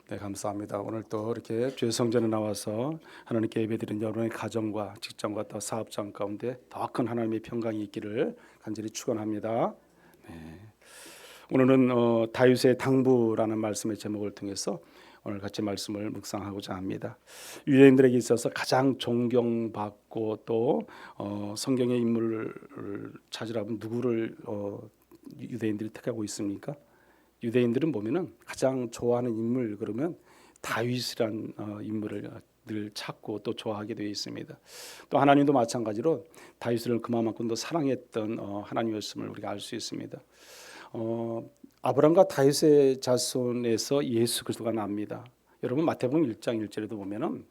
네, 감사합니다. 오늘 또 이렇게 주의 성전에 나와서 하나님께 예배드린 여러분의 가정과 직장과 또 사업장 가운데 더 큰 하나님의 평강이 있기를 간절히 축원합니다. 네. 오늘은 다윗의 당부라는 말씀의 제목을 통해서 오늘 같이 말씀을 묵상하고자 합니다. 유대인들에게 있어서 가장 존경받고 또 성경의 인물을 찾으라면 누구를 유대인들이 택하고 있습니까? 유대인들은 보면은 가장 좋아하는 인물 그러면 다윗이란 인물을 늘 찾고 또 좋아하게 되어 있습니다. 또 하나님도 마찬가지로 다윗을 그만큼 더 사랑했던 하나님이었음을 우리가 알 수 있습니다. 아브람과 다윗의 자손에서 예수 그리스도가 납니다. 여러분 마태복음 1장 1절에도 보면은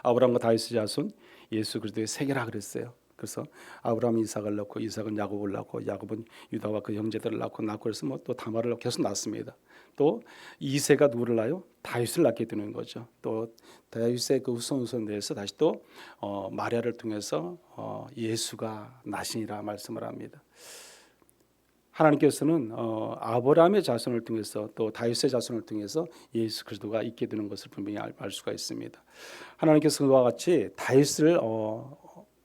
아브람과 다윗의 자손 예수 그리스도의 세계라 그랬어요. 그래서 아브라함이 이삭을 낳고 이삭은 야곱을 낳고 야곱은 유다와 그 형제들을 낳고 그래서 뭐 또 다말을 계속 낳습니다. 또 이세가 누구를 낳아요? 다윗을 낳게 되는 거죠. 또 다윗의 그 후손에서 다시 또 마리아를 통해서 예수가 나시니라 말씀을 합니다. 하나님께서는 아브라함의 자손을 통해서 또 다윗의 자손을 통해서 예수 그리스도가 있게 되는 것을 분명히 알 수가 있습니다. 하나님께서 그와 같이 다윗을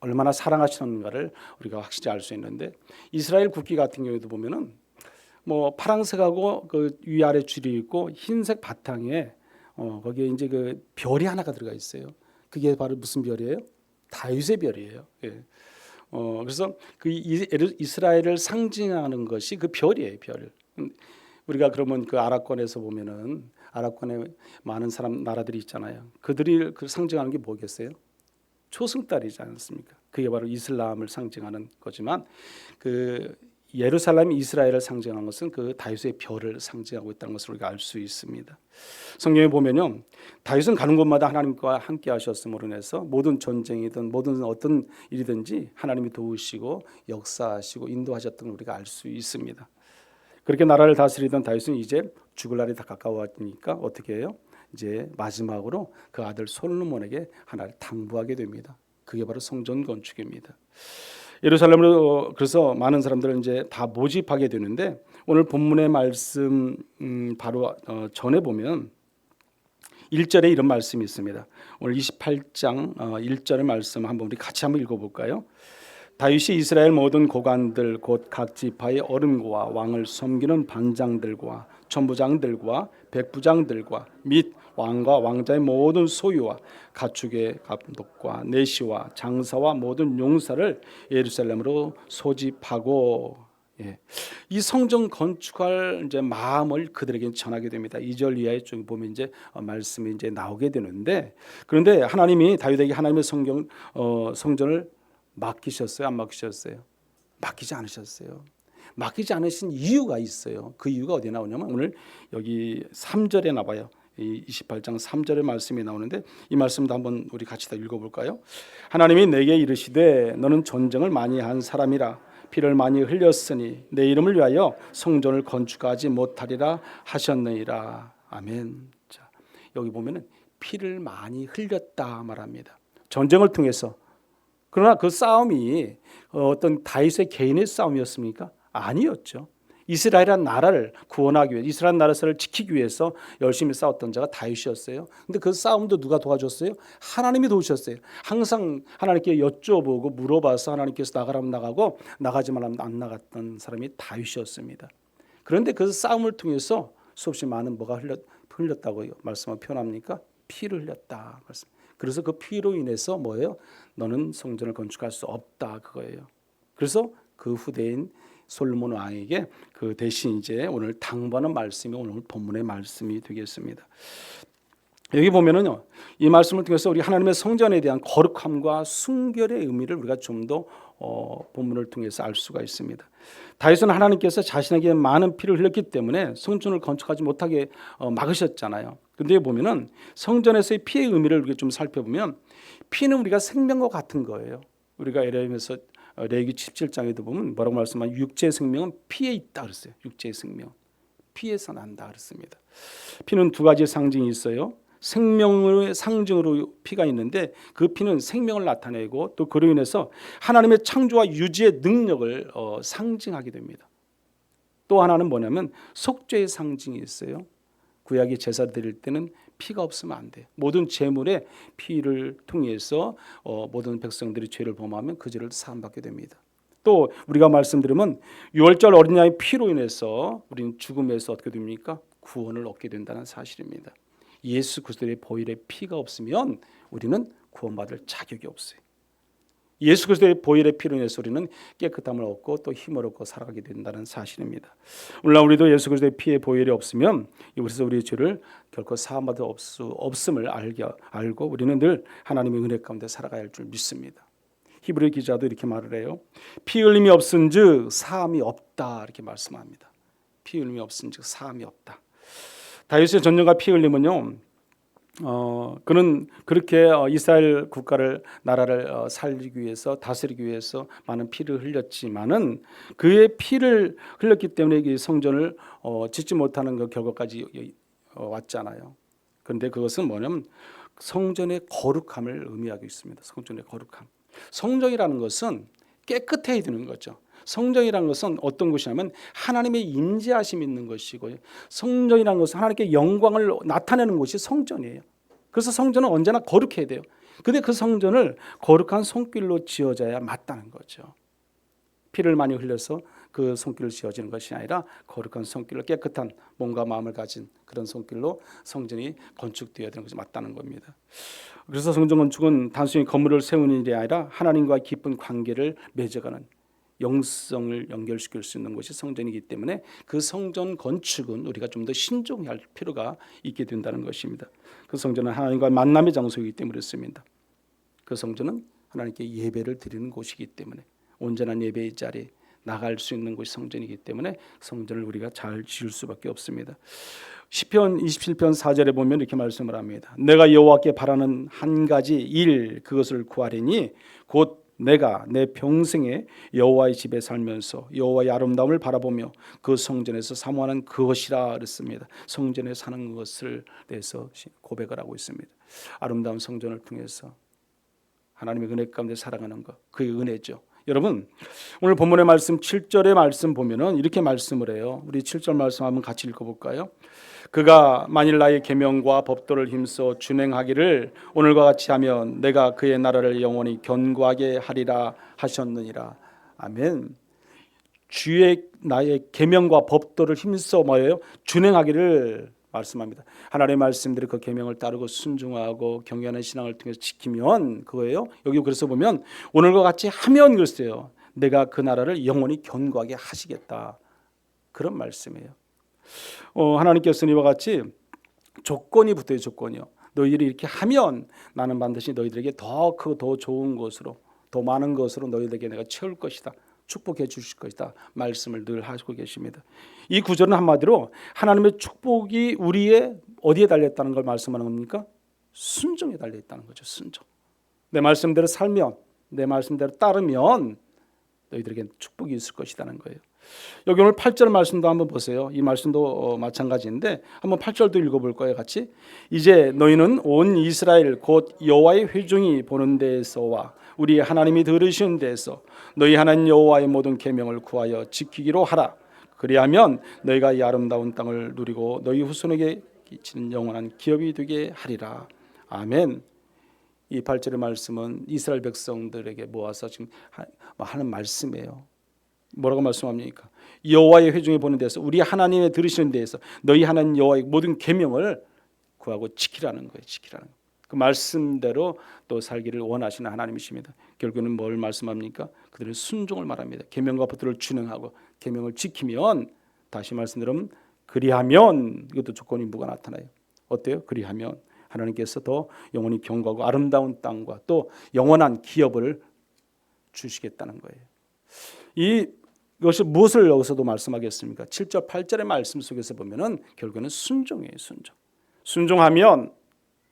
얼마나 사랑하시는가를 우리가 확실히 알 수 있는데 이스라엘 국기 같은 경우에도 보면은 뭐 파란색하고 그 위아래 줄이 있고 흰색 바탕에 거기에 이제 그 별이 하나가 들어가 있어요. 그게 바로 무슨 별이에요? 다윗의 별이에요. 예. 그래서 그 이스라엘을 상징하는 것이 그 별이에요, 별. 우리가 그러면 그 아랍권에서 보면은 아랍권에 많은 나라들이 있잖아요. 그들이 그 상징하는 게 뭐겠어요? 초승달이지 않습니까? 그게 바로 이슬람을 상징하는 거지만 그 예루살렘 이스라엘을 상징하는 것은 그 다윗의 별을 상징하고 있다는 것을 우리가 알 수 있습니다. 성경에 보면요, 다윗은 가는 곳마다 하나님과 함께 하셨음으로 인해서 모든 전쟁이든 모든 어떤 일이든지 하나님이 도우시고 역사하시고 인도하셨던 걸 우리가 알 수 있습니다. 그렇게 나라를 다스리던 다윗은 이제 죽을 날이 다 가까워지니까 어떻게 해요? 이제 마지막으로 그 아들 솔로몬에게 하나를 당부하게 됩니다. 그게 바로 성전 건축입니다. 예루살렘으로 그래서 많은 사람들을 이제 다 모집하게 되는데 오늘 본문의 말씀 바로 전에 보면 1절에 이런 말씀이 있습니다. 오늘 28장 1절의 말씀 한번 우리 같이 한번 읽어볼까요? 다윗이 이스라엘 모든 고관들 곧 각 지파의 어른과 왕을 섬기는 반장들과 천부장들과 백부장들과 및 왕과 왕자의 모든 소유와 가축의 감독과 내시와 장사와 모든 용사를 예루살렘으로 소집하고 이 성전 건축할 이제 마음을 그들에게 전하게 됩니다. 2절 이하에 쭉 보면 이제 말씀이 이제 나오게 되는데 그런데 하나님이 다윗에게 하나님의 성전을 맡기셨어요? 안 맡기셨어요? 맡기지 않으셨어요. 맡기지 않으신 이유가 있어요. 그 이유가 어디에 나오냐면 오늘 여기 3절에 나와요. 28장 3절의 말씀이 나오는데 이 말씀도 한번 우리 같이 다 읽어볼까요? 하나님이 내게 이르시되 너는 전쟁을 많이 한 사람이라 피를 많이 흘렸으니 내 이름을 위하여 성전을 건축하지 못하리라 하셨느니라. 아멘. 자, 여기 보면은 피를 많이 흘렸다 말합니다. 전쟁을 통해서. 그러나 그 싸움이 어떤 다윗의 개인의 싸움이었습니까? 아니었죠. 이스라엘이라는 나라를 구원하기 위해 이스라엘 나라를 지키기 위해서 열심히 싸웠던 자가 다윗이었어요. 근데 그 싸움도 누가 도와줬어요? 하나님이 도우셨어요. 항상 하나님께 여쭤보고 물어봐서 하나님께서 나가라면 나가고 나가지 말라면 안 나갔던 사람이 다윗이었습니다. 그런데 그 싸움을 통해서 수없이 많은 뭐가 흘렸다고 말씀을 표현합니까? 피를 흘렸다 말씀. 그래서 그 피로 인해서 뭐예요? 너는 성전을 건축할 수 없다 그거예요. 그래서 그 후대인 솔로몬 왕에게 그 대신 이제 오늘 당부하는 말씀이 오늘 본문의 말씀이 되겠습니다. 여기 보면은요, 이 말씀을 통해서 우리 하나님의 성전에 대한 거룩함과 순결의 의미를 우리가 좀 더 본문을 통해서 알 수가 있습니다. 다윗은 하나님께서 자신에게 많은 피를 흘렸기 때문에 성전을 건축하지 못하게 막으셨잖아요. 근데 보면은 성전에서의 피의 의미를 우리가 좀 살펴보면 피는 우리가 생명과 같은 거예요. 우리가 예레미야서 레위기 17장에도 보면 뭐라고 말씀하면 육체의 생명은 피에 있다 그랬어요. 육체의 생명 피에서 난다 그랬습니다. 피는 두 가지 상징이 있어요. 생명의 상징으로 피가 있는데 그 피는 생명을 나타내고 또 그로 인해서 하나님의 창조와 유지의 능력을 상징하게 됩니다. 또 하나는 뭐냐면 속죄의 상징이 있어요. 구약의 제사 드릴 때는 피가 없으면 안 돼요. 모든 제물에 피를 통해서 모든 백성들이 죄를 범하면 그 죄를 사함받게 됩니다. 또 우리가 말씀드리면 유월절 어린 양의 피로 인해서 우리는 죽음에서 어떻게 됩니까? 구원을 얻게 된다는 사실입니다. 예수 그리스도의 보혈의 피가 없으면 우리는 구원받을 자격이 없어요. 예수 그리스도의 보혈의 피로 인해서 우리는 깨끗함을 얻고 또 힘을 얻고 살아가게 된다는 사실입니다. 물론 우리도 예수 그리스도의 피의 보혈이 없으면 그래서 우리의 죄를 결코 사함받을 수 없음을 알고 우리는 늘 하나님의 은혜 가운데 살아가야 할 줄 믿습니다. 히브리 기자도 이렇게 말을 해요. 피 흘림이 없은즉 사함이 없다 이렇게 말씀합니다. 피 흘림이 없은즉 사함이 없다. 다윗의 전쟁과 피 흘림은요. 그는 그렇게 이스라엘 국가를 나라를 살리기 위해서 다스리기 위해서 많은 피를 흘렸지만은 그의 피를 흘렸기 때문에 이 성전을 짓지 못하는 그 결과까지 왔잖아요. 그런데 그것은 뭐냐면 성전의 거룩함을 의미하고 있습니다. 성전의 거룩함. 성전이라는 것은 깨끗해야 되는 거죠. 성전이라는 것은 어떤 것이냐면 하나님의 임재하심이 있는 것이고요. 성전이라는 것은 하나님께 영광을 나타내는 곳이 성전이에요. 그래서 성전은 언제나 거룩해야 돼요. 그런데 그 성전을 거룩한 손길로 지어져야 맞다는 거죠. 피를 많이 흘려서 그 손길을 지어지는 것이 아니라 거룩한 손길로 깨끗한 몸과 마음을 가진 그런 손길로 성전이 건축되어야 되는 것이 맞다는 겁니다. 그래서 성전 건축은 단순히 건물을 세우는 일이 아니라 하나님과 깊은 관계를 맺어가는 영성을 연결시킬 수 있는 것이 성전이기 때문에 그 성전 건축은 우리가 좀 더 신중해야 할 필요가 있게 된다는 것입니다. 그 성전은 하나님과 만남의 장소이기 때문에 그렇습니다. 그 성전은 하나님께 예배를 드리는 곳이기 때문에 온전한 예배의 자리에 나갈 수 있는 곳이 성전이기 때문에 성전을 우리가 잘 지을 수밖에 없습니다. 시편 27편 4절에 보면 이렇게 말씀을 합니다. 내가 여호와께 바라는 한 가지 일 그것을 구하리니 곧 내가 내 평생에 여호와의 집에 살면서 여호와의 아름다움을 바라보며 그 성전에서 사모하는 그것이라 그랬습니다. 성전에 사는 것을 대해서 고백을 하고 있습니다. 아름다운 성전을 통해서 하나님의 은혜 가운데 살아가는 것, 그게 은혜죠. 여러분 오늘 본문의 말씀 7절의 말씀 보면은 이렇게 말씀을 해요. 우리 7절 말씀 한번 같이 읽어볼까요? 그가 만일 나의 계명과 법도를 힘써 준행하기를 오늘과 같이 하면 내가 그의 나라를 영원히 견고하게 하리라 하셨느니라. 아멘. 주의 나의 계명과 법도를 힘써 뭐예요? 준행하기를 말씀합니다. 하나님의 말씀들이 그 계명을 따르고 순종하고 경외하는 신앙을 통해서 지키면 그거예요. 여기 그래서 보면 오늘과 같이 하면 그랬어요. 내가 그 나라를 영원히 견고하게 하시겠다. 그런 말씀이에요. 하나님께서는 이와 같이 조건이 붙어요. 조건이요. 너희들이 이렇게 하면 나는 반드시 너희들에게 더 크고 더 좋은 것으로 더 많은 것으로 너희들에게 내가 채울 것이다. 축복해 주실 것이다. 말씀을 늘 하시고 계십니다. 이 구절은 한마디로 하나님의 축복이 우리의 어디에 달려있다는 걸 말씀하는 겁니까? 순종에 달려있다는 거죠. 순종. 내 말씀대로 살면 내 말씀대로 따르면 너희들에게 축복이 있을 것이라는 거예요. 여기 오늘 8절 말씀도 한번 보세요. 이 말씀도 마찬가지인데 한번 8절도 읽어볼 거예요. 같이. 이제 너희는 온 이스라엘 곧 여호와의 회중이 보는 데에서와 우리 하나님이 들으시는 데에서 너희 하나님 여호와의 모든 계명을 구하여 지키기로 하라. 그리하면 너희가 이 아름다운 땅을 누리고 너희 후손에게 끼치는 영원한 기업이 되게 하리라. 아멘. 이 8절의 말씀은 이스라엘 백성들에게 모아서 지금 하는 말씀이에요. 뭐라고 말씀합니까? 여호와의 회중에 보는 데서 우리 하나님의 들으시는 데에서 너희 하나님 여호와의 모든 계명을 구하고 지키라는 거예요. 지키라는 거예요. 그 말씀대로 또 살기를 원하시는 하나님이십니다. 결국에는 뭘 말씀합니까? 그들의 순종을 말합니다. 계명과 법도를 준행하고 계명을 지키면 다시 말씀드리면 그리하면 이것도 조건인부가 나타나요. 어때요? 그리하면 하나님께서 더 영원히 견고하고 아름다운 땅과 또 영원한 기업을 주시겠다는 거예요. 이것이 무엇을 여기서도 말씀하겠습니까? 7절 8절의 말씀 속에서 보면은 결국에는 순종이에요. 순종. 순종하면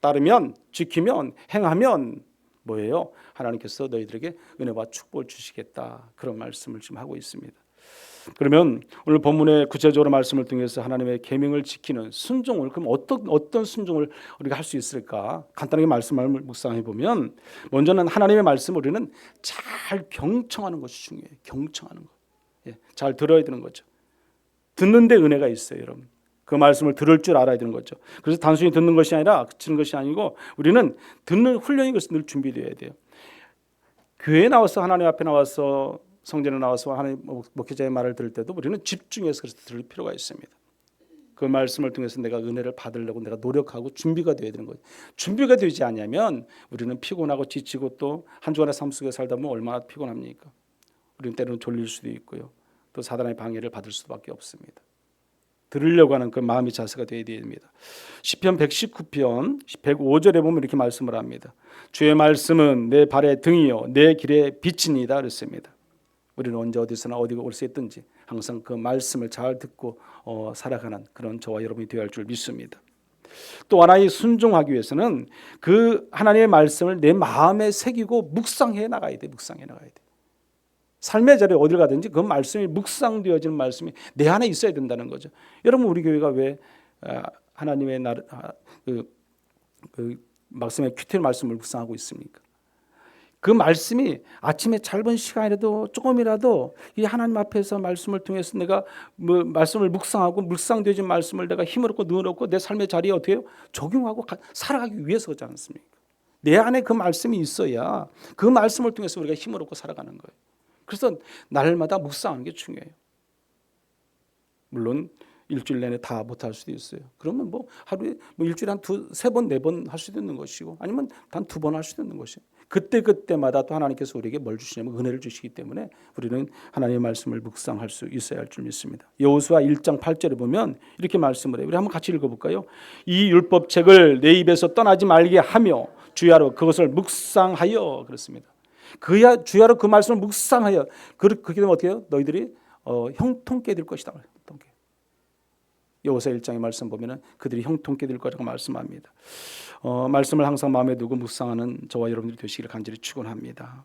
따르면 지키면 행하면 뭐예요? 하나님께서 너희들에게 은혜와 축복을 주시겠다. 그런 말씀을 지금 하고 있습니다. 그러면 오늘 본문의 구체적으로 말씀을 통해서 하나님의 계명을 지키는 순종을 그럼 어떤 순종을 우리가 할 수 있을까? 간단하게 말씀을 묵상해 보면 먼저는 하나님의 말씀을 우리는 잘 경청하는 것이 중요해요. 경청하는 것. 잘 들어야 되는 거죠. 듣는데 은혜가 있어요, 여러분. 그 말씀을 들을 줄 알아야 되는 거죠. 그래서 단순히 듣는 것이 아니라 그치는 것이 아니고 우리는 듣는 훈련이 그래서 늘 준비되어야 돼요. 교회에 나와서 하나님 앞에 나와서 성전에 나와서 하나님 목회자의 말을 들을 때도 우리는 집중해서 그래서 들을 필요가 있습니다. 그 말씀을 통해서 내가 은혜를 받으려고 내가 노력하고 준비가 되어야 되는 거예요. 준비가 되지 않으면 우리는 피곤하고 지치고 또 한 주간의 삶 속에 살다 보면 얼마나 피곤합니까? 우리는 때로는 졸릴 수도 있고요. 또 사단의 방해를 받을 수밖에 없습니다. 들으려고 하는 그 마음의 자세가 되어야 됩니다. 시편 119편 105절에 보면 이렇게 말씀을 합니다. 주의 말씀은 내 발의 등이요 내 길의 빛이니이다 그랬습니다. 우리는 언제 어디서나 어디 올수 있든지 항상 그 말씀을 잘 듣고 살아가는 그런 저와 여러분이 되어야 할 줄 믿습니다. 또 하나의 순종하기 위해서는 그 하나님의 말씀을 내 마음에 새기고 묵상해 나가야 돼. 묵상해 나가야 돼. 삶의 자리에 어딜 가든지 그 말씀이 묵상되어지는 말씀이 내 안에 있어야 된다는 거죠. 여러분 우리 교회가 왜 하나님의 그 말씀의 큐티의 말씀을 묵상하고 있습니까? 그 말씀이 아침에 짧은 시간이라도 조금이라도 이 하나님 앞에서 말씀을 통해서 내가 말씀을 묵상하고 묵상되어진 말씀을 내가 힘을 얻고 능을 얻고 내 삶의 자리에 어떻게 해요? 적용하고 살아가기 위해서 그렇지 않습니까? 내 안에 그 말씀이 있어야 그 말씀을 통해서 우리가 힘을 얻고 살아가는 거예요. 그래서 날마다 묵상하는 게 중요해요. 물론 일주일 내내 다 못할 수도 있어요. 그러면 하루에 일주일에 한 세 번, 네 번 할 수도 있는 것이고 아니면 단 2번 할 수도 있는 것이에요. 그때마다 또 하나님께서 우리에게 뭘 주시냐면 은혜를 주시기 때문에 우리는 하나님의 말씀을 묵상할 수 있어야 할 줄 믿습니다. 여호수아 1장 8절에 보면 이렇게 말씀을 해요. 우리 한번 같이 읽어볼까요? 이 율법책을 내 입에서 떠나지 말게 하며 주야로 그것을 묵상하여 그렇습니다. 주야로 그 말씀을 묵상하여 그렇게 되면 어떻게 해요? 너희들이 형통케 될 것이다. 형통케. 여호수아 1장의 말씀 보면은 그들이 형통케 될 거라고 말씀합니다. 말씀을 항상 마음에 두고 묵상하는 저와 여러분들이 되시기를 간절히 축원합니다.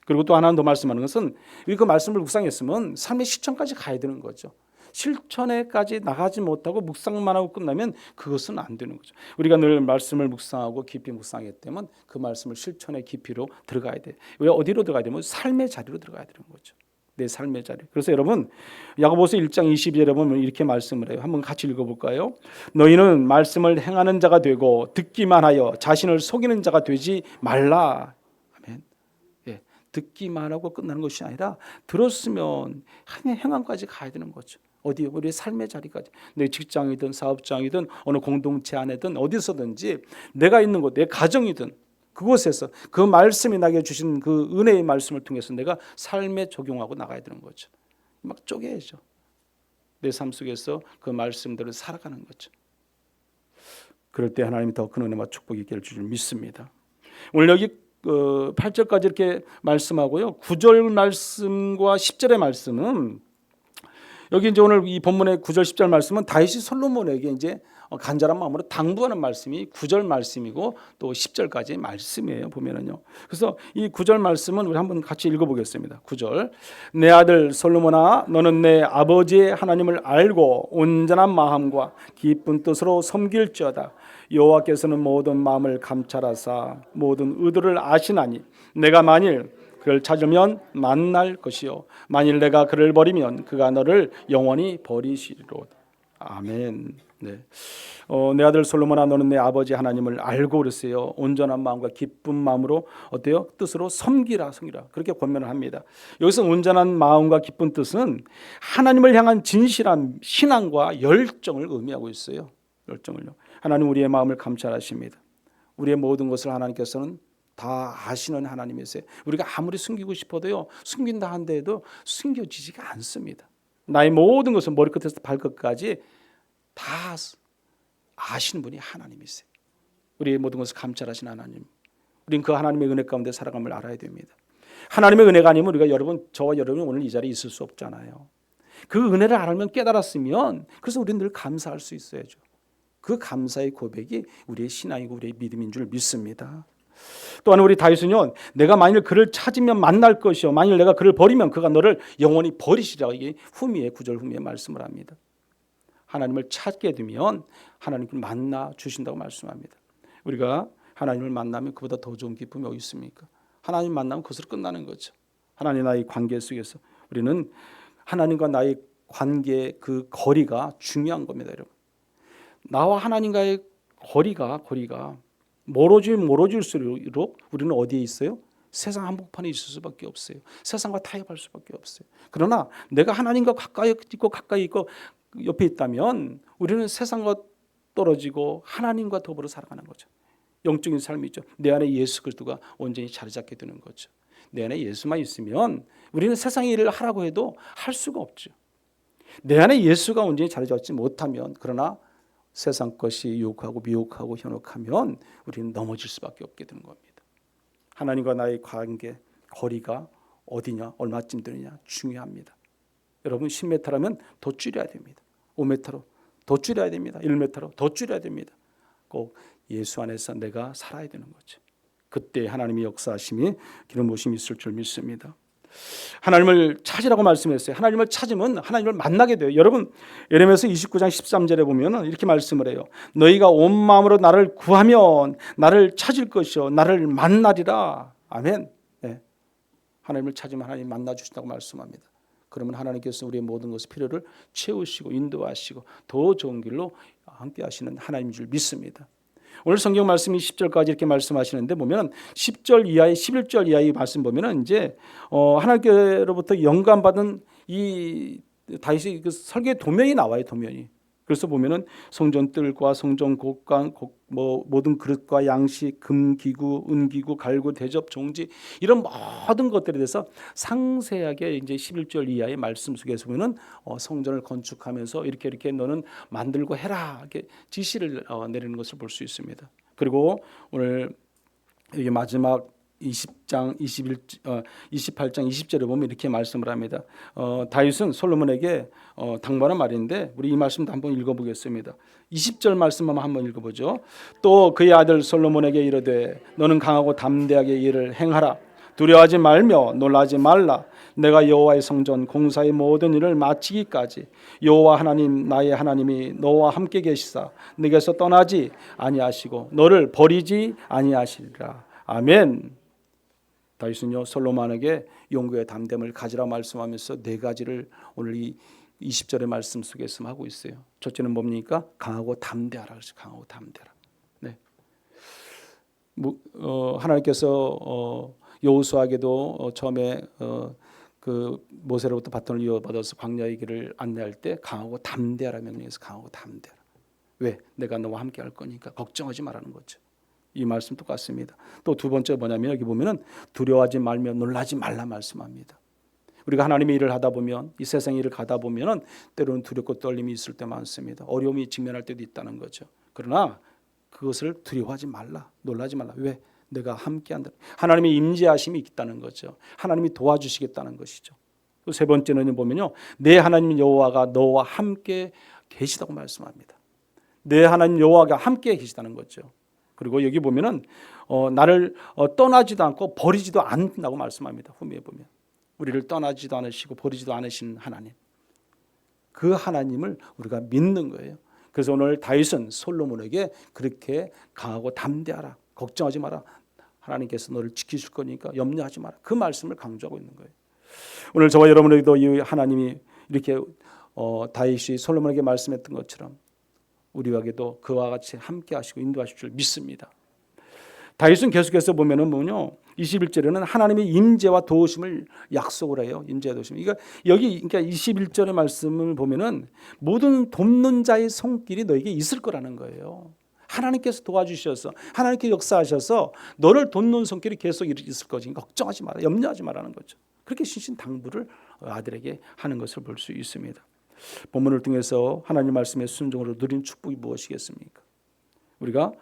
그리고 또 하나 더 말씀하는 것은 그 말씀을 묵상했으면 삶의 실천까지 가야 되는 거죠. 실천에까지 나가지 못하고 묵상만 하고 끝나면 그것은 안 되는 거죠. 우리가 늘 말씀을 묵상하고 깊이 묵상했다면 그 말씀을 실천의 깊이로 들어가야 돼. 우리가 어디로 들어가야 되면 삶의 자리로 들어가야 되는 거죠. 내 삶의 자리. 그래서 여러분 야고보서 1장 22절에 보면 이렇게 말씀을 해요. 한번 같이 읽어볼까요? 너희는 말씀을 행하는 자가 되고 듣기만 하여 자신을 속이는 자가 되지 말라. 아멘. 예, 듣기만 하고 끝나는 것이 아니라 들었으면 행함까지 가야 되는 거죠. 어디 우리의 삶의 자리까지 내 직장이든 사업장이든 어느 공동체 안에든 어디서든지 내가 있는 곳 내 가정이든 그곳에서 그 말씀이 나게 주신 그 은혜의 말씀을 통해서 내가 삶에 적용하고 나가야 되는 거죠. 막 쪼개야죠. 내 삶 속에서 그 말씀들을 살아가는 거죠. 그럴 때 하나님이 더 큰 은혜와 축복이 있기를 주를 믿습니다. 오늘 여기 8절까지 이렇게 말씀하고요. 9절 말씀과 10절의 말씀은 여기 이제 오늘 이 본문의 9절 10절 말씀은 다윗이 솔로몬에게 이제 간절한 마음으로 당부하는 말씀이 9절 말씀이고 또 10절까지의 말씀이에요. 보면은요. 그래서 이 9절 말씀은 우리 한번 같이 읽어보겠습니다. 9절 내 아들 솔로몬아 너는 내 아버지의 하나님을 알고 온전한 마음과 기쁜 뜻으로 섬길지어다. 여호와께서는 모든 마음을 감찰하사 모든 의도를 아시나니 내가 만일 그를 찾으면 만날 것이요 만일 내가 그를 버리면 그가 너를 영원히 버리시리로다. 아멘. 네. 내 아들 솔로몬아 너는 내 아버지 하나님을 알고 그랬어요. 온전한 마음과 기쁜 마음으로 어때요? 뜻으로 섬기라 그렇게 권면을 합니다. 여기서 온전한 마음과 기쁜 뜻은 하나님을 향한 진실한 신앙과 열정을 의미하고 있어요. 열정을요. 하나님 우리의 마음을 감찰하십니다. 우리의 모든 것을 하나님께서는 다 아시는 하나님이세요. 우리가 아무리 숨기고 싶어도요 숨긴다 한데도 숨겨지지가 않습니다. 나의 모든 것을 머리끝에서 발끝까지 다 아시는 분이 하나님이세요. 우리의 모든 것을 감찰하신 하나님. 우리는 그 하나님의 은혜 가운데 살아감을 알아야 됩니다. 하나님의 은혜가 아니면 우리가 저와 여러분이 오늘 이 자리에 있을 수 없잖아요. 그 은혜를 알면 깨달았으면 그래서 우리는 늘 감사할 수 있어야죠. 그 감사의 고백이 우리의 신앙이고 우리의 믿음인 줄 믿습니다. 또한 우리 다윗은요 내가 만일 그를 찾으면 만날 것이요 만일 내가 그를 버리면 그가 너를 영원히 버리시리라. 이게 후미에 9절 후미에 말씀을 합니다. 하나님을 찾게 되면 하나님을 만나 주신다고 말씀합니다. 우리가 하나님을 만나면 그보다 더 좋은 기쁨이 어디 있습니까? 하나님 만나면 그것으로 끝나는 거죠. 하나님 나의 관계 속에서 우리는 하나님과 나의 관계 그 거리가 중요한 겁니다. 여러분 나와 하나님과의 거리가 멀어질수록 우리는 어디에 있어요? 세상 한복판에 있을 수밖에 없어요. 세상과 타협할 수밖에 없어요. 그러나 내가 하나님과 가까이 있고 옆에 있다면 우리는 세상과 떨어지고 하나님과 더불어 살아가는 거죠. 영적인 삶이죠. 내 안에 예수 그리스도가 온전히 자리 잡게 되는 거죠. 내 안에 예수만 있으면 우리는 세상의 일을 하라고 해도 할 수가 없죠. 내 안에 예수가 온전히 자리 잡지 못하면, 그러나 세상 것이 유혹하고 미혹하고 현혹하면 우리는 넘어질 수밖에 없게 되는 겁니다. 하나님과 나의 관계, 거리가 어디냐, 얼마쯤 되느냐 중요합니다. 여러분 10m라면 더 줄여야 됩니다. 5m로 더 줄여야 됩니다. 1m로 더 줄여야 됩니다. 꼭 예수 안에서 내가 살아야 되는 거죠. 그때 하나님의 역사하심이 기름 부으심이 있을 줄 믿습니다. 하나님을 찾으라고 말씀했어요. 하나님을 찾으면 하나님을 만나게 돼요. 여러분 예레미야서 29장 13절에 보면 이렇게 말씀을 해요. 너희가 온 마음으로 나를 구하면 나를 찾을 것이요 나를 만나리라. 아멘. 네. 하나님을 찾으면 하나님 만나 주신다고 말씀합니다. 그러면 하나님께서 우리의 모든 것을 필요를 채우시고 인도하시고 더 좋은 길로 함께 하시는 하나님인 줄 믿습니다. 오늘 성경 말씀이 10절까지 이렇게 말씀하시는데 보면 10절 이하의 11절 이하의 말씀 보면은 이제 하나님께로부터 영감받은 이 다윗의 그 설계 도면이 나와요. 도면이. 그래서 보면은 성전 뜰과 성전 곡관 모든 그릇과 양식, 금기구, 은기구, 갈구, 대접, 종지 이런 모든 것들에 대해서 상세하게 이제 11절 이하의 말씀 속에서 보면은 성전을 건축하면서 이렇게 너는 만들고 해라 이렇게 지시를 내리는 것을 볼 수 있습니다. 그리고 오늘 여기 마지막 28장 20절에 보면 이렇게 말씀을 합니다. 다윗은 솔로몬에게 당부하는 말인데 우리 이 말씀도 한번 읽어보겠습니다. 20절 말씀만 한번 읽어보죠. 또 그의 아들 솔로몬에게 이르되 너는 강하고 담대하게 일을 행하라. 두려워하지 말며 놀라지 말라. 내가 여호와의 성전 공사의 모든 일을 마치기까지 여호와 하나님 나의 하나님이 너와 함께 계시사 네게서 떠나지 아니하시고 너를 버리지 아니하시리라. 아멘. 다윗은요 솔로몬에게 용기와 담대함을 가지라 말씀하면서 네 가지를 오늘 이 20절의 말씀 속에서 하고 있어요. 첫째는 뭡니까? 강하고 담대하라. 그렇죠. 강하고 담대하라. 네. 하나님께서 여호수아에게도 처음에 그 모세로부터 바톤을 이어받아서 광야의 길을 안내할 때 강하고 담대하라 명령해서 강하고 담대하라. 왜? 내가 너와 함께 할 거니까 걱정하지 말라는 거죠. 이 말씀 똑같습니다. 또 두 번째 뭐냐면 여기 보면은 두려워하지 말며 놀라지 말라 말씀합니다. 우리가 하나님의 일을 하다 보면 이 세상 일을 가다 보면은 때로는 두렵고 떨림이 있을 때 많습니다. 어려움이 직면할 때도 있다는 거죠. 그러나 그것을 두려워하지 말라, 놀라지 말라. 왜? 내가 함께한다. 하나님의 임재하심이 있다는 거죠. 하나님이 도와주시겠다는 것이죠. 또 세 번째는 보면요, 내 하나님 여호와가 너와 함께 계시다고 말씀합니다. 내 하나님 여호와가 함께 계시다는 거죠. 그리고 여기 보면은 나를 떠나지도 않고 버리지도 않는다고 말씀합니다. 후미에 보면 우리를 떠나지도 않으시고 버리지도 않으신 하나님, 그 하나님을 우리가 믿는 거예요. 그래서 오늘 다윗은 솔로몬에게 그렇게 강하고 담대하라, 걱정하지 마라, 하나님께서 너를 지키실 거니까 염려하지 마라, 그 말씀을 강조하고 있는 거예요. 오늘 저와 여러분에게도 이 하나님이 이렇게 다윗이 솔로몬에게 말씀했던 것처럼 우리에게도 그와 같이 함께 하시고 인도하실 줄 믿습니다. 다윗은 계속해서 보면은 21절에는 하나님의 임재와 도우심을 약속을 해요. 임재와 도우심. 그러니까 여기 21절의 말씀을 보면은 모든 돕는 자의 손길이 너에게 있을 거라는 거예요. 하나님께서 도와주셔서 하나님께서 역사하셔서 너를 돕는 손길이 계속 있을 거지. 걱정하지 마라, 염려하지 마라는 거죠. 그렇게 신신당부를 아들에게 하는 것을 볼 수 있습니다. 본문을 통해서 하나님 말씀의 순종으로 누린 축복이 무엇이겠습니까? 우리가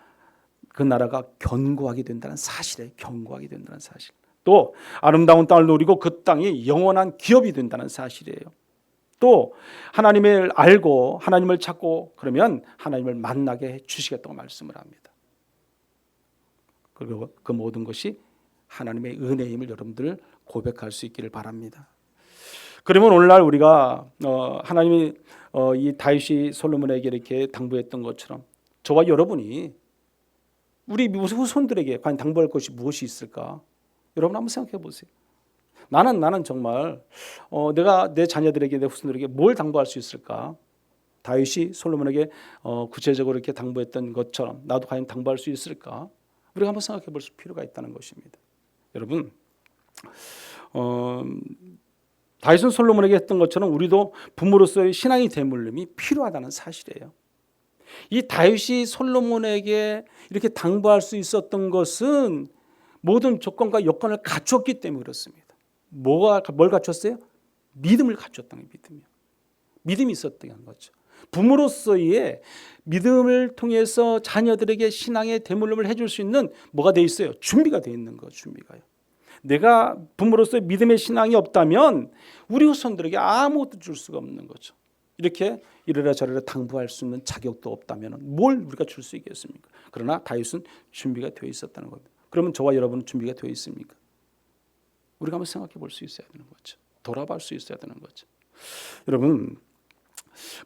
그 나라가 견고하게 된다는 사실에 견고하게 된다는 사실. 또 아름다운 땅을 누리고 그 땅이 영원한 기업이 된다는 사실이에요. 또 하나님을 알고 하나님을 찾고 그러면 하나님을 만나게 해 주시겠다고 말씀을 합니다. 그리고 그 모든 것이 하나님의 은혜임을 여러분들 고백할 수 있기를 바랍니다. 그러면 오늘날 우리가 하나님이 이 다윗이 솔로몬에게 이렇게 당부했던 것처럼 저와 여러분이 우리 후손들에게 과연 당부할 것이 무엇이 있을까? 여러분 한번 생각해 보세요. 나는 정말 내가 내 자녀들에게 내 후손들에게 뭘 당부할 수 있을까? 다윗이 솔로몬에게 구체적으로 이렇게 당부했던 것처럼 나도 과연 당부할 수 있을까? 우리가 한번 생각해 볼 필요가 있다는 것입니다. 여러분, 다윗은 솔로몬에게 했던 것처럼 우리도 부모로서의 신앙의 대물림이 필요하다는 사실이에요. 이 다윗이 솔로몬에게 이렇게 당부할 수 있었던 것은 모든 조건과 여건을 갖췄기 때문에 그렇습니다. 뭘 갖췄어요? 믿음을 갖췄다는 믿음이요. 믿음이 있었던 거죠. 부모로서의 믿음을 통해서 자녀들에게 신앙의 대물림을 해줄 수 있는 뭐가 돼 있어요? 준비가 돼 있는 거, 준비가요. 내가 부모로서의 믿음의 신앙이 없다면 우리 후손들에게 아무것도 줄 수가 없는 거죠. 이렇게 이래라 저래라 당부할 수 있는 자격도 없다면 뭘 우리가 줄 수 있겠습니까? 그러나 다윗은 준비가 되어 있었다는 겁니다. 그러면 저와 여러분은 준비가 되어 있습니까? 우리가 한번 생각해 볼 수 있어야 되는 거죠. 돌아볼 수 있어야 되는 거죠. 여러분,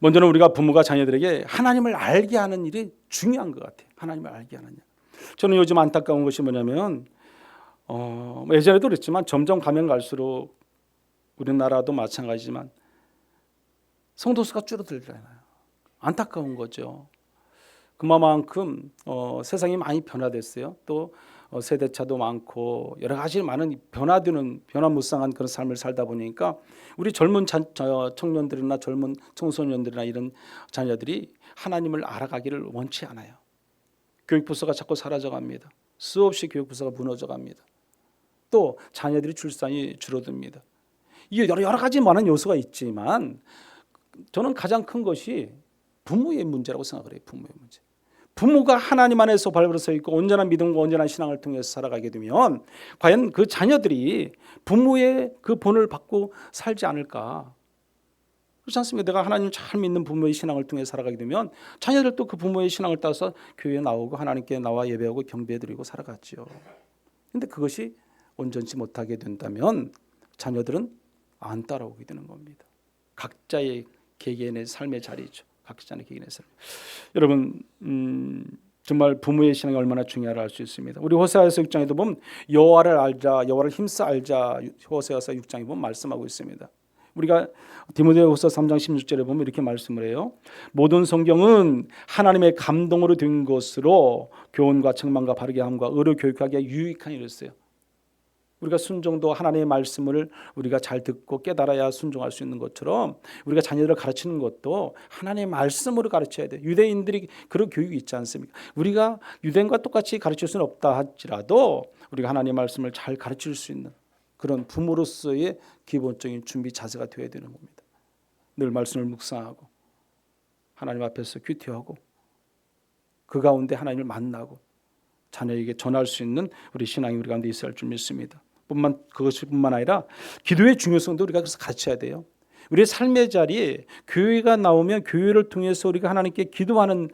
먼저는 우리가 부모가 자녀들에게 하나님을 알게 하는 일이 중요한 것 같아요. 하나님을 알게 하는 일. 저는 요즘 안타까운 것이 뭐냐면 예전에도 그랬지만 점점 가면 갈수록 우리나라도 마찬가지지만 성도수가 줄어들잖아요. 안타까운 거죠. 그만큼 세상이 많이 변화됐어요. 또 세대차도 많고 여러 가지 많은 변화무쌍한 그런 삶을 살다 보니까 우리 젊은 청년들이나 젊은 청소년들이나 이런 자녀들이 하나님을 알아가기를 원치 않아요. 교육부서가 자꾸 사라져갑니다. 수없이 교육부서가 무너져갑니다. 또 자녀들이 출산이 줄어듭니다. 이게 여러 가지 많은 요소가 있지만 저는 가장 큰 것이 부모의 문제라고 생각을 해요. 부모의 문제. 부모가 하나님 안에서 발버려 서 있고 온전한 믿음과 온전한 신앙을 통해서 살아가게 되면 과연 그 자녀들이 부모의 그 본을 받고 살지 않을까? 그렇지 않습니까? 내가 하나님 잘 믿는 부모의 신앙을 통해 살아가게 되면 자녀들도 그 부모의 신앙을 따라서 교회에 나오고 하나님께 나와 예배하고 경배드리고 살아갔죠. 그런데 그것이 온전치 못하게 된다면 자녀들은 안 따라오게 되는 겁니다. 각자의 개개인의 삶의 자리죠. 각자의 개개인의 삶. 여러분, 정말 부모의 신앙이 얼마나 중요한지 알 수 있습니다. 우리 호세아서 6장에도 보면 여호와를 알자, 여호와를 힘써 알자. 호세아서 6장에 보면 말씀하고 있습니다. 우리가 디모데후서 3장 16절에 보면 이렇게 말씀을 해요. 모든 성경은 하나님의 감동으로 된 것으로 교훈과 책망과 바르게 함과 의로 교육하기에 유익하니 이랬어요. 우리가 순종도 하나님의 말씀을 우리가 잘 듣고 깨달아야 순종할 수 있는 것처럼 우리가 자녀들을 가르치는 것도 하나님의 말씀으로 가르쳐야 돼요. 유대인들이 그런 교육이 있지 않습니까? 우리가 유대인과 똑같이 가르칠 수는 없다 할지라도 우리가 하나님의 말씀을 잘 가르칠 수 있는 그런 부모로서의 기본적인 준비 자세가 되어야 되는 겁니다. 늘 말씀을 묵상하고 하나님 앞에서 큐티하고 그 가운데 하나님을 만나고 자녀에게 전할 수 있는 우리 신앙이 우리 가운데 있어야 할 줄 믿습니다. 그것뿐만 아니라 기도의 중요성도 우리가 그래서 가르쳐야 돼요. 우리의 삶의 자리에 교회가 나오면 교회를 통해서 우리가 하나님께 기도하는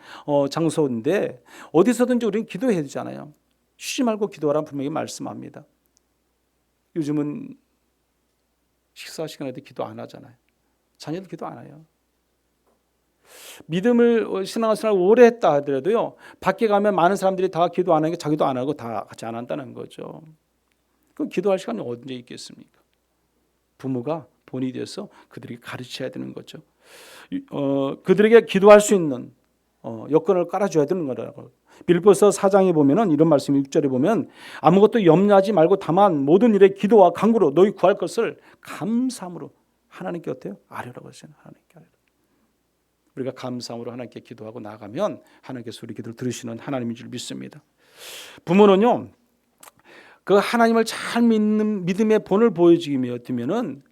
장소인데 어디서든지 우리는 기도해야 되잖아요. 쉬지 말고 기도하라는 분명히 말씀합니다. 요즘은 식사 시간에도 기도 안 하잖아요. 자녀들 기도 안 해요. 믿음을 신앙생활을 오래 했다 하더라도요. 밖에 가면 많은 사람들이 다 기도 안 하는 게 자기도 안 하고 다 같이 안 한다는 거죠. 그럼 기도할 시간이 언제 있겠습니까? 부모가 본이 돼서 그들에게 가르쳐야 되는 거죠. 그들에게 기도할 수 있는 여건을 깔아줘야 되는 거라고. 빌립보서 4장에 보면은 이런 말씀이 6절에 보면 아무것도 염려하지 말고 다만 모든 일에 기도와 간구로 너희 구할 것을 감사함으로 하나님께 어때요? 아뢰라고 하시잖아요. 하나님께 아뢰라. 우리가 감사함으로 하나님께 기도하고 나가면 하나님께서 우리 기도를 들으시는 하나님인 줄 믿습니다. 부모는요, 그 하나님을 잘 믿는 믿음의 본을 보여주면은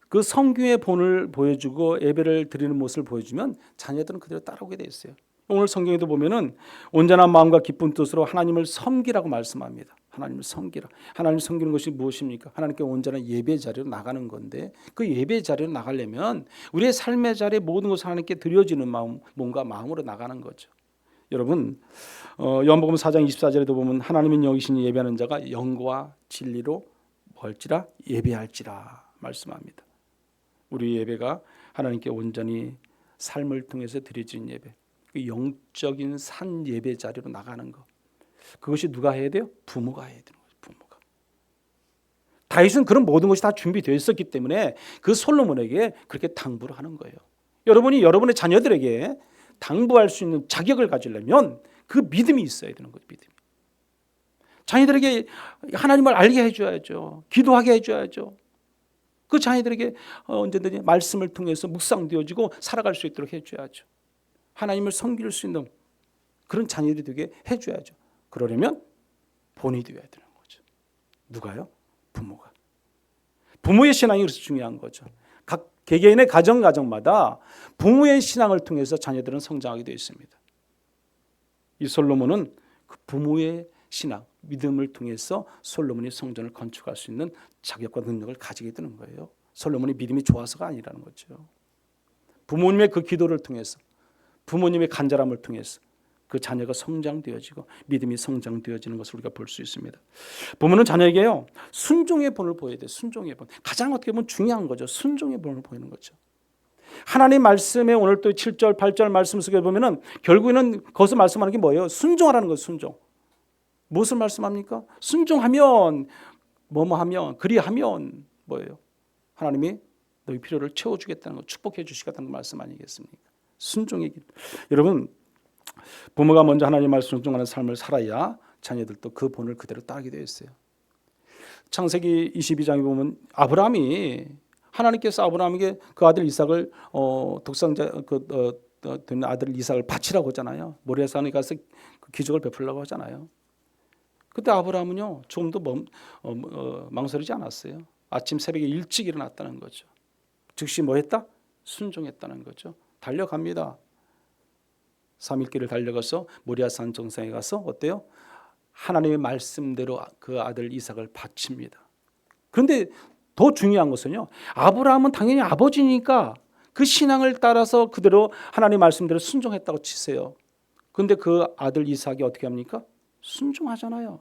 그 성경의 본을 보여주고 예배를 드리는 모습을 보여주면 자녀들은 그대로 따라오게 돼 있어요. 오늘 성경에도 보면은 온전한 마음과 기쁜 뜻으로 하나님을 섬기라고 말씀합니다. 하나님을 섬기라. 하나님을 섬기는 것이 무엇입니까? 하나님께 온전한 예배 자리로 나가는 건데 그 예배 자리로 나가려면 우리의 삶의 자리에 모든 것을 하나님께 드려지는 마음, 뭔가 마음으로 나가는 거죠. 여러분, 요한복음 4장 24절에도 보면 하나님은 영이시니 예배하는 자가 영과 진리로 뭘지라 예배할지라 말씀합니다. 우리 예배가 하나님께 온전히 삶을 통해서 드려지는 예배, 그 영적인 산 예배 자리로 나가는 것, 그것이 누가 해야 돼요? 부모가 해야 되는 거죠. 부모가. 다윗은 그런 모든 것이 다 준비되어 있었기 때문에 그 솔로몬에게 그렇게 당부를 하는 거예요. 여러분이 여러분의 자녀들에게 당부할 수 있는 자격을 가지려면 그 믿음이 있어야 되는 거죠. 믿음이. 자녀들에게 하나님을 알게 해줘야죠. 기도하게 해줘야죠. 그 자녀들에게 언제든지 말씀을 통해서 묵상되어지고 살아갈 수 있도록 해줘야죠. 하나님을 섬길 수 있는 그런 자녀들이 되게 해줘야죠. 그러려면 본이 되어야 되는 거죠. 누가요? 부모가. 부모의 신앙이 그래서 중요한 거죠. 각 개개인의 가정마다 부모의 신앙을 통해서 자녀들은 성장하게 되어 있습니다. 이 솔로몬은 그 부모의 신앙, 믿음을 통해서 솔로몬이 성전을 건축할 수 있는 자격과 능력을 가지게 되는 거예요. 솔로몬이 믿음이 좋아서가 아니라는 거죠. 부모님의 그 기도를 통해서, 부모님의 간절함을 통해서 그 자녀가 성장되어지고 믿음이 성장되어지는 것을 우리가 볼 수 있습니다. 부모는 자녀에게요, 순종의 본을 보여야 돼요. 순종의 본. 가장 어떻게 보면 중요한 거죠. 순종의 본을 보이는 거죠. 하나님 말씀에 오늘 또 7절, 8절 말씀 속에 보면은 결국에는 거기서 말씀하는 게 뭐예요? 순종하라는 거예요. 순종. 무엇을 말씀합니까? 순종하면 뭐뭐하면 그리하면 뭐예요? 하나님이 너희 필요를 채워주겠다는 거, 축복해 주시겠다는 말씀 아니겠습니까? 순종의 길. 여러분, 부모가 먼저 하나님 말씀 순종하는 삶을 살아야 자녀들도 그 본을 그대로 따르게 되어 있어요. 창세기 22장에 보면 아브라함이 하나님께서 아브라함에게 그 아들 이삭을 독생자 된 아들 이삭을 바치라고 하잖아요. 모리아산에 가서 그 기적을 베풀려고 하잖아요. 그때 아브라함은요 조금도 망설이지 않았어요. 아침 새벽에 일찍 일어났다는 거죠. 즉시 뭐 했다? 순종했다는 거죠. 달려갑니다. 3일길을 달려가서 모리아산 정상에 가서 어때요? 하나님의 말씀대로 그 아들 이삭을 바칩니다. 그런데 더 중요한 것은요, 아브라함은 당연히 아버지니까 그 신앙을 따라서 그대로 하나님의 말씀대로 순종했다고 치세요. 그런데 그 아들 이삭이 어떻게 합니까? 순종하잖아요.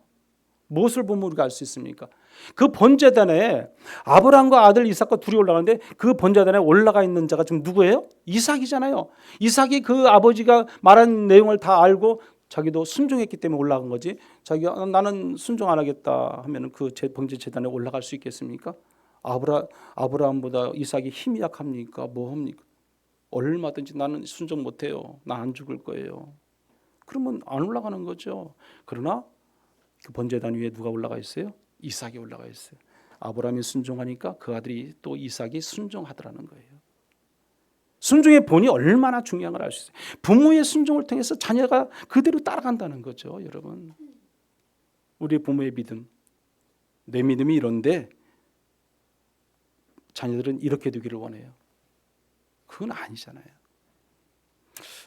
무엇을 보면 우리가 알 수 있습니까? 그 번제단에 아브라함과 아들 이삭과 둘이 올라가는데 그 번제단에 올라가 있는 자가 지금 누구예요? 이삭이잖아요. 이삭이 그 아버지가 말한 내용을 다 알고 자기도 순종했기 때문에 올라간 거지. 자기가 나는 순종 안 하겠다 하면 그 번제 제단에 올라갈 수 있겠습니까? 아브라함보다 이삭이 힘이 약합니까? 뭐 합니까? 얼마든지 나는 순종 못해요. 나 안 죽을 거예요. 그러면 안 올라가는 거죠. 그러나 그 번제단 위에 누가 올라가 있어요? 이삭이 올라가 있어요. 아브라함이 순종하니까 그 아들이 또 이삭이 순종하더라는 거예요. 순종의 본이 얼마나 중요한 걸 알 수 있어요. 부모의 순종을 통해서 자녀가 그대로 따라간다는 거죠. 여러분, 우리 부모의 믿음, 내 믿음이 이런데 자녀들은 이렇게 되기를 원해요. 그건 아니잖아요.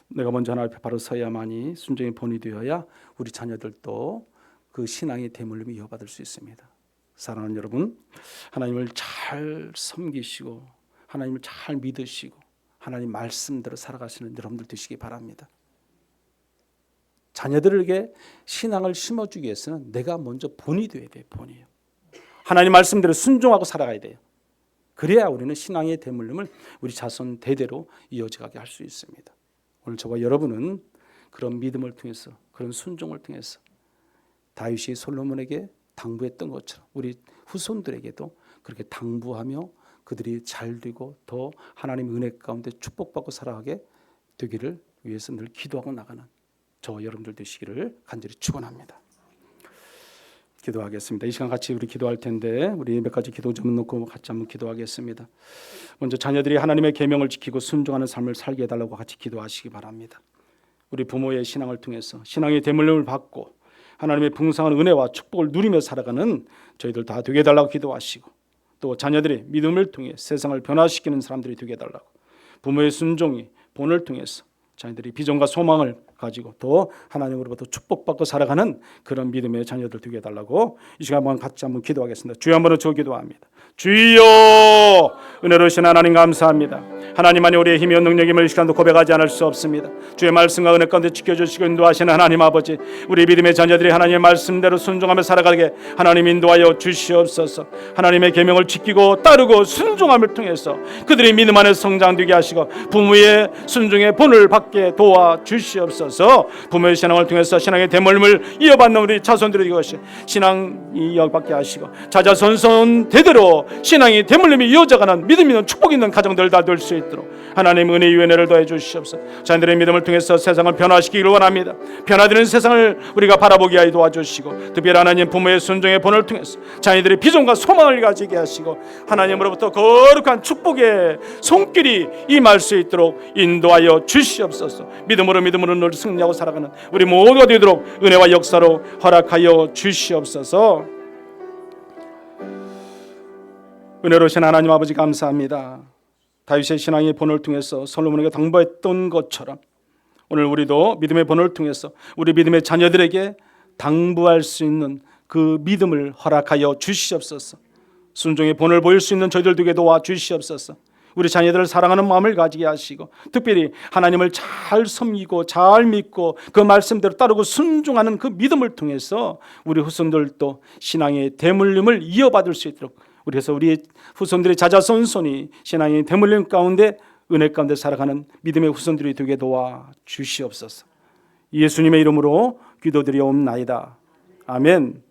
내가 먼저 하나님 앞에 바로 서야만이 순종의 본이 되어야 우리 자녀들도 그 신앙의 대물림을 이어받을 수 있습니다. 사랑하는 여러분, 하나님을 잘 섬기시고 하나님을 잘 믿으시고 하나님 말씀대로 살아가시는 여러분들 되시기 바랍니다. 자녀들에게 신앙을 심어주기 위해서는 내가 먼저 본이 되어야 돼요. 본이에요. 하나님 말씀대로 순종하고 살아가야 돼요. 그래야 우리는 신앙의 대물림을 우리 자손 대대로 이어져가게 할 수 있습니다. 오늘 저와 여러분은 그런 믿음을 통해서, 그런 순종을 통해서 다윗이 솔로몬에게 당부했던 것처럼 우리 후손들에게도 그렇게 당부하며 그들이 잘 되고 더 하나님의 은혜 가운데 축복받고 살아가게 되기를 위해서 늘 기도하고 나가는 저와 여러분들 되시기를 간절히 축원합니다. 기도하겠습니다. 이 시간 같이 우리 기도할 텐데 우리 몇 가지 기도 좀 놓고 같이 한번 기도하겠습니다. 먼저 자녀들이 하나님의 계명을 지키고 순종하는 삶을 살게 해달라고 같이 기도하시기 바랍니다. 우리 부모의 신앙을 통해서 신앙의 대물림을 받고 하나님의 풍성한 은혜와 축복을 누리며 살아가는 저희들 다 되게 해달라고 기도하시고, 또 자녀들이 믿음을 통해 세상을 변화시키는 사람들이 되게 해달라고, 부모의 순종이 본을 통해서 자녀들이 비전과 소망을 가지고 또 하나님으로부터 축복받고 살아가는 그런 믿음의 자녀들 되게 해달라고 이 시간 한번 같이 한번 기도하겠습니다. 주여 한번 저 기도합니다. 주여, 은혜로우신 하나님 감사합니다. 하나님만이 우리의 힘이요 능력임을 이 시간도 고백하지 않을 수 없습니다. 주의 말씀과 은혜 가운데 지켜주시고 인도하시는 하나님 아버지, 우리 믿음의 자녀들이 하나님의 말씀대로 순종하며 살아가게 하나님 인도하여 주시옵소서. 하나님의 계명을 지키고 따르고 순종함을 통해서 그들의 믿음 안에 성장되게 하시고 부모의 순종의 본을 받게 도와 주시옵소서. 통해서 부모의 신앙을 통해서 신앙의 대물림을 이어받는 우리 자손들이 것이 신앙이 이어받게 하시고 자자손손 대대로 신앙이 대물림이 이어져가는 믿음 있는 축복 있는 가정들 다 될 수 있도록 하나님 은혜의 은혜를 더해 주시옵소서. 자녀들의 믿음을 통해서 세상을 변화시키기를 원합니다. 변화되는 세상을 우리가 바라보게 하여 도와주시고 특별히 하나님 부모의 순종의 본을 통해서 자녀들의 비전과 소망을 가지게 하시고 하나님으로부터 거룩한 축복의 손길이 임할 수 있도록 인도하여 주시옵소서. 믿음으로 늘 승리하고 살아가는 우리 모두가 되도록 은혜와 역사로 허락하여 주시옵소서. 은혜로우신 하나님 아버지 감사합니다. 다윗의 신앙의 본을 통해서 솔로몬에게 당부했던 것처럼 오늘 우리도 믿음의 본을 통해서 우리 믿음의 자녀들에게 당부할 수 있는 그 믿음을 허락하여 주시옵소서. 순종의 본을 보일 수 있는 저희들 되게 도와주시옵소서. 우리 자녀들을 사랑하는 마음을 가지게 하시고 특별히 하나님을 잘 섬기고 잘 믿고 그 말씀대로 따르고 순종하는 그 믿음을 통해서 우리 후손들도 신앙의 대물림을 이어받을 수 있도록 그래서 우리 후손들의 자자손손이 신앙의 대물림 가운데 은혜 가운데 살아가는 믿음의 후손들이 되게 도와주시옵소서. 예수님의 이름으로 기도드리옵나이다. 아멘.